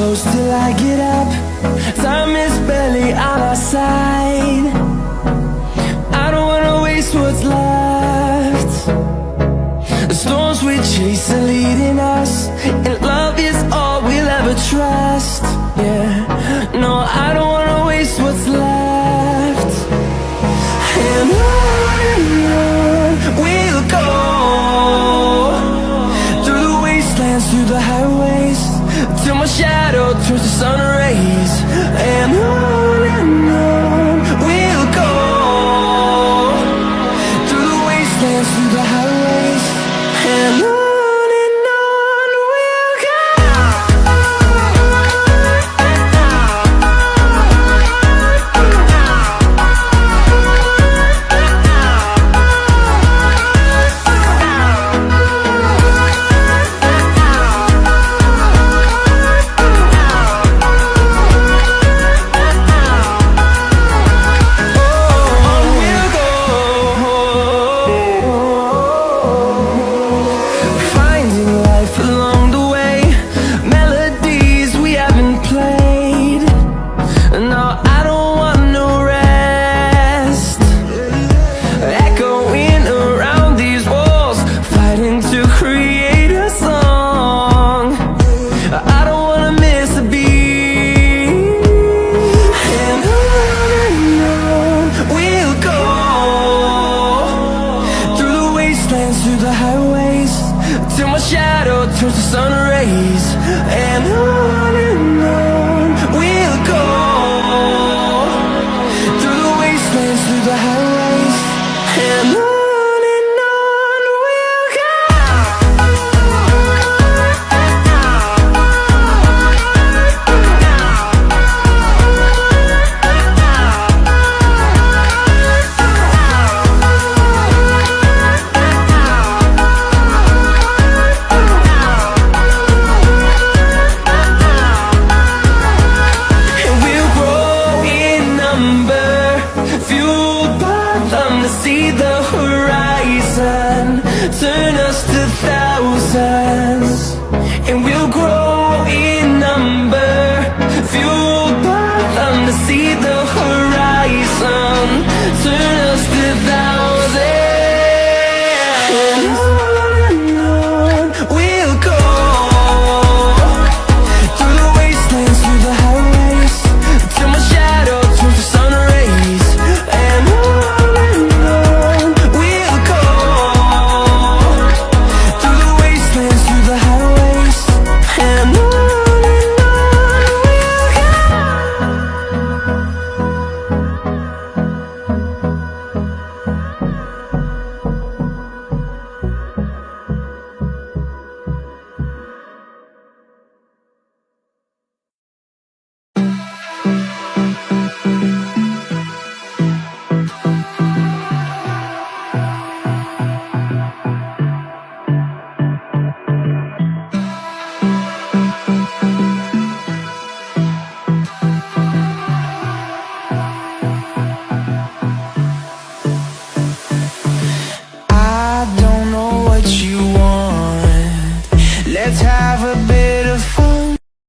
close till I get up. Time is barely on our side. I don't wanna waste what's left. The storms we chase are leading us, and love is all we'll ever trust. Yeah, no, I don't wanna waste what's left. And on we'll go, through the wastelands, through the highways, till my shadow turns to sun rays. And on we'll go, through the wastelands, through the highways, and on. Through the highways, till my shadow turns to sun rays. And on we'll go, through the wastelands, through the highways, and on we'll go. See the horizon, turn us to thousands, and we'll grow in number, fueled by them to see the horizon, turn